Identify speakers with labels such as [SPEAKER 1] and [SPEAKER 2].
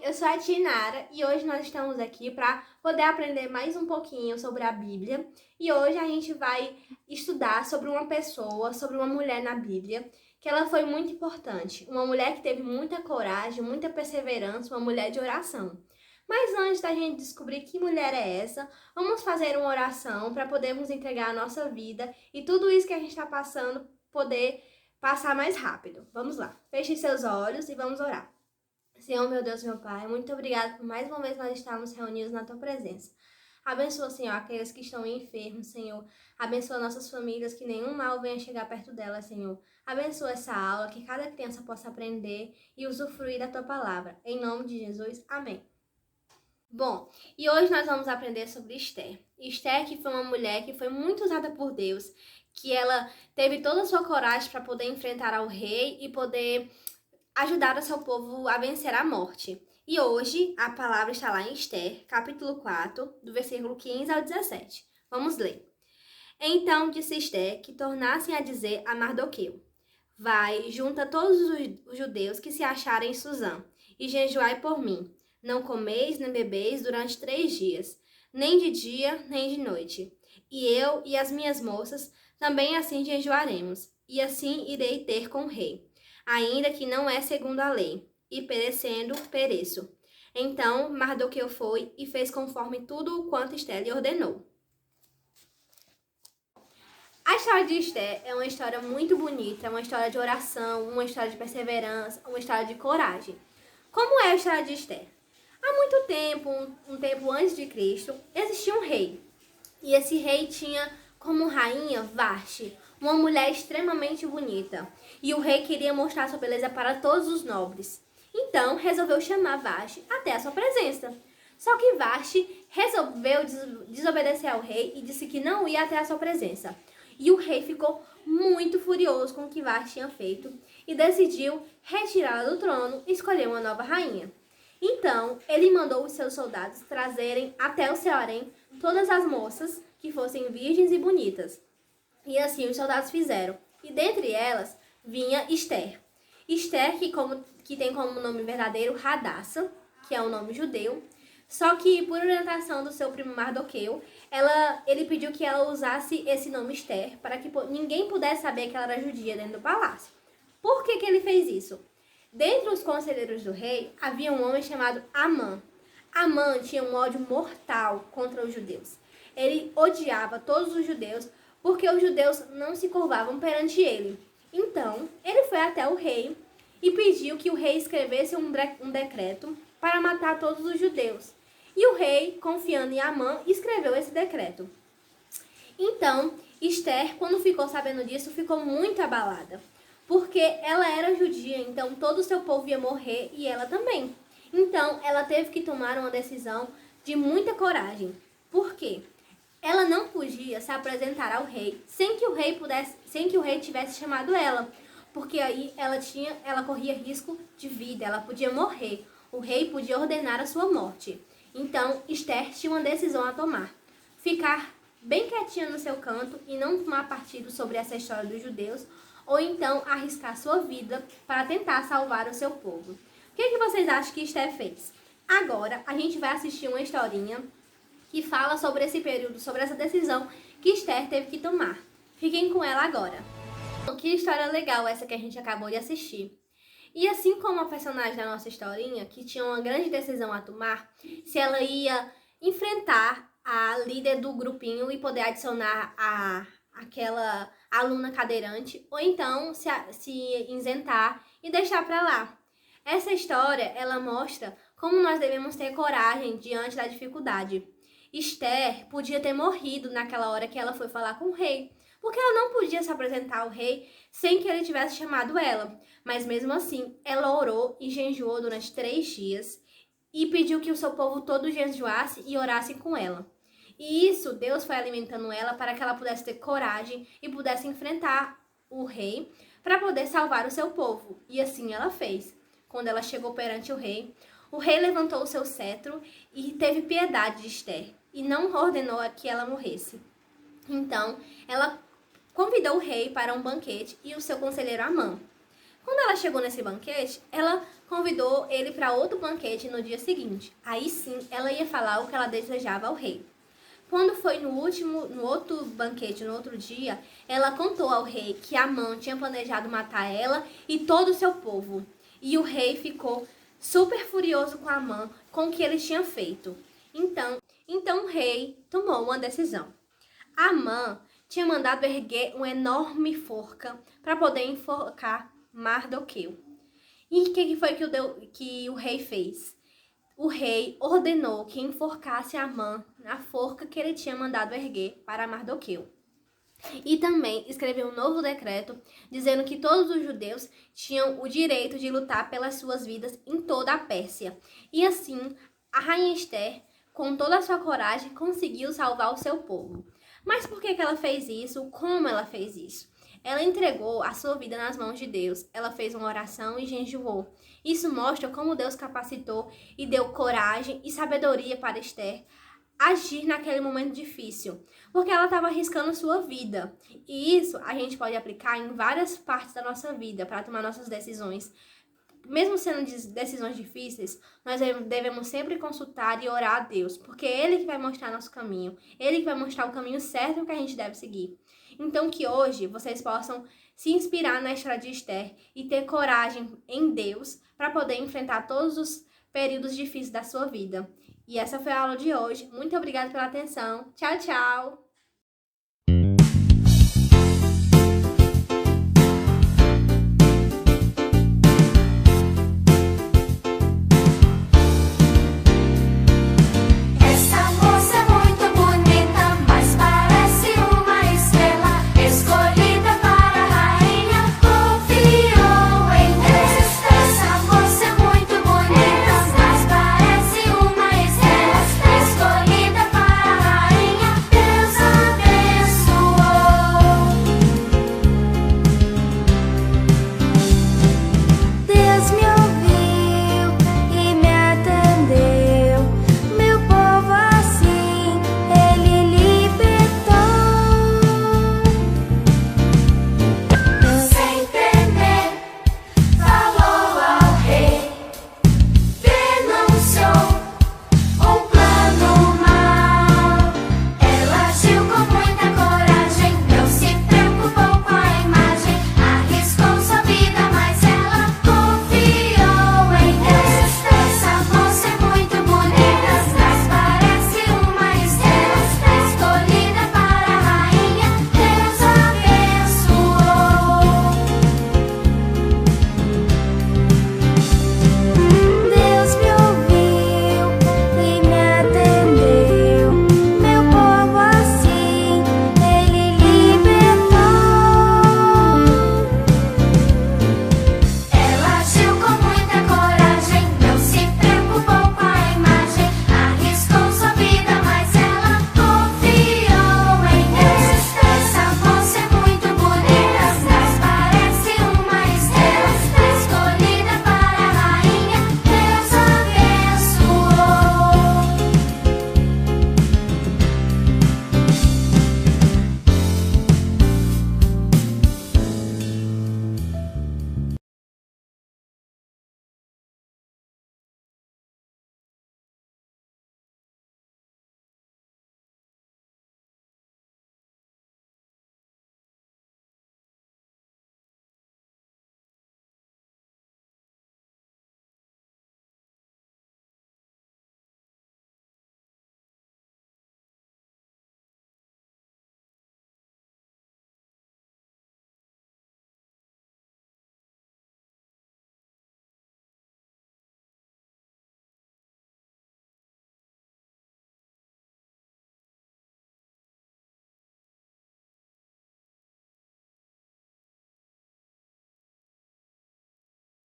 [SPEAKER 1] eu sou a Tinara e hoje nós estamos aqui para poder aprender mais um pouquinho sobre a Bíblia. E hoje a gente vai estudar sobre uma pessoa, sobre uma mulher na Bíblia, que ela foi muito importante. Uma mulher que teve muita coragem, muita perseverança, uma mulher de oração. Mas antes da gente descobrir que mulher é essa, vamos fazer uma oração para podermos entregar a nossa vida e tudo isso que a gente está passando poder passar mais rápido. Vamos lá. Feche seus olhos e vamos orar. Senhor, meu Deus, meu Pai, muito obrigado por mais uma vez nós estarmos reunidos na Tua presença. Abençoa, Senhor, aqueles que estão enfermos, Senhor. Abençoa nossas famílias, que nenhum mal venha chegar perto delas, Senhor. Abençoa essa aula, que cada criança possa aprender e usufruir da Tua palavra. Em nome de Jesus, amém. Bom, e hoje nós vamos aprender sobre Esther. Esther, que foi uma mulher que foi muito usada por Deus, que ela teve toda a sua coragem para poder enfrentar ao rei e poder ajudar o seu povo a vencer a morte. E hoje a palavra está lá em Esther, capítulo 4, do versículo 15 ao 17. Vamos ler. Então disse Esther que tornassem a dizer a Mardoqueu: Vai, junta todos os judeus que se acharem em Suzã, e jejuai por mim. Não comeis nem bebeis durante 3 dias, nem de dia nem de noite. E eu e as minhas moças também assim jejuaremos, e assim irei ter com o rei, ainda que não é segundo a lei, e perecendo, pereço. Então Mardoqueu foi e fez conforme tudo o quanto Esther lhe ordenou. A história de Esther é uma história muito bonita, uma história de oração, uma história de perseverança, uma história de coragem. Como é a história de Esther? Há muito tempo, um tempo antes de Cristo, existia um rei. E esse rei tinha como rainha Vashti, uma mulher extremamente bonita. E o rei queria mostrar sua beleza para todos os nobres. Então, resolveu chamar Vashti até a sua presença. Só que Vashti resolveu desobedecer ao rei e disse que não ia até a sua presença. E o rei ficou muito furioso com o que Vashti tinha feito e decidiu retirá-la do trono e escolher uma nova rainha. Então, ele mandou os seus soldados trazerem até o seu harém todas as moças que fossem virgens e bonitas. E assim os soldados fizeram. E dentre elas vinha Esther. Esther, que tem como nome verdadeiro Hadassah, que é um nome judeu. Só que, por orientação do seu primo Mardoqueu, ele pediu que ela usasse esse nome Esther para que ninguém pudesse saber que ela era judia dentro do palácio. Por que ele fez isso? Dentre os conselheiros do rei, havia um homem chamado Amã. Amã tinha um ódio mortal contra os judeus. Ele odiava todos os judeus porque os judeus não se curvavam perante ele. Então, ele foi até o rei e pediu que o rei escrevesse um decreto para matar todos os judeus. E o rei, confiando em Amã, escreveu esse decreto. Então, Esther, quando ficou sabendo disso, ficou muito abalada, porque ela era judia, então todo o seu povo ia morrer e ela também. Então, ela teve que tomar uma decisão de muita coragem. Por quê? Ela não podia se apresentar ao rei sem que o rei tivesse chamado ela, porque aí ela corria risco de vida, ela podia morrer. O rei podia ordenar a sua morte. Então, Esther tinha uma decisão a tomar: ficar bem quietinha no seu canto e não tomar partido sobre essa história dos judeus, ou então arriscar sua vida para tentar salvar o seu povo. O que vocês acham que Esther fez? Agora, a gente vai assistir uma historinha que fala sobre esse período, sobre essa decisão que Esther teve que tomar. Fiquem com ela agora. Que história legal essa que a gente acabou de assistir. E assim como a personagem da nossa historinha, que tinha uma grande decisão a tomar, se ela ia enfrentar a líder do grupinho e poder adicionar aquela aluna cadeirante, ou então se isentar e deixar pra lá. Essa história, ela mostra como nós devemos ter coragem diante da dificuldade. Esther podia ter morrido naquela hora que ela foi falar com o rei, porque ela não podia se apresentar ao rei sem que ele tivesse chamado ela. Mas mesmo assim, ela orou e jejuou durante 3 dias e pediu que o seu povo todo jejuasse e orasse com ela. E isso, Deus foi alimentando ela para que ela pudesse ter coragem e pudesse enfrentar o rei para poder salvar o seu povo. E assim ela fez. Quando ela chegou perante o rei levantou o seu cetro e teve piedade de Esther e não ordenou que ela morresse. Então, ela convidou o rei para um banquete e o seu conselheiro Amã. Quando ela chegou nesse banquete, ela convidou ele para outro banquete no dia seguinte. Aí sim, ela ia falar o que ela desejava ao rei. Quando foi no outro banquete, no outro dia, ela contou ao rei que Amã tinha planejado matar ela e todo o seu povo. E o rei ficou super furioso com Amã, com o que ele tinha feito. Então o rei tomou uma decisão. Amã tinha mandado erguer uma enorme forca para poder enforcar Mardoqueu. E o que foi que o rei fez? O rei ordenou que enforcasse Amã na forca que ele tinha mandado erguer para Mardoqueu. E também escreveu um novo decreto dizendo que todos os judeus tinham o direito de lutar pelas suas vidas em toda a Pérsia. E assim, a rainha Esther, com toda a sua coragem, conseguiu salvar o seu povo. Mas por que ela fez isso? Como ela fez isso? Ela entregou a sua vida nas mãos de Deus. Ela fez uma oração e jejuou. Isso mostra como Deus capacitou e deu coragem e sabedoria para Esther agir naquele momento difícil, porque ela estava arriscando sua vida. E isso a gente pode aplicar em várias partes da nossa vida para tomar nossas decisões. Mesmo sendo decisões difíceis, nós devemos sempre consultar e orar a Deus, porque é Ele que vai mostrar nosso caminho, Ele que vai mostrar o caminho certo que a gente deve seguir. Então que hoje vocês possam se inspirar na história de Esther e ter coragem em Deus para poder enfrentar todos os períodos difíceis da sua vida. E essa foi a aula de hoje. Muito obrigada pela atenção. Tchau, tchau!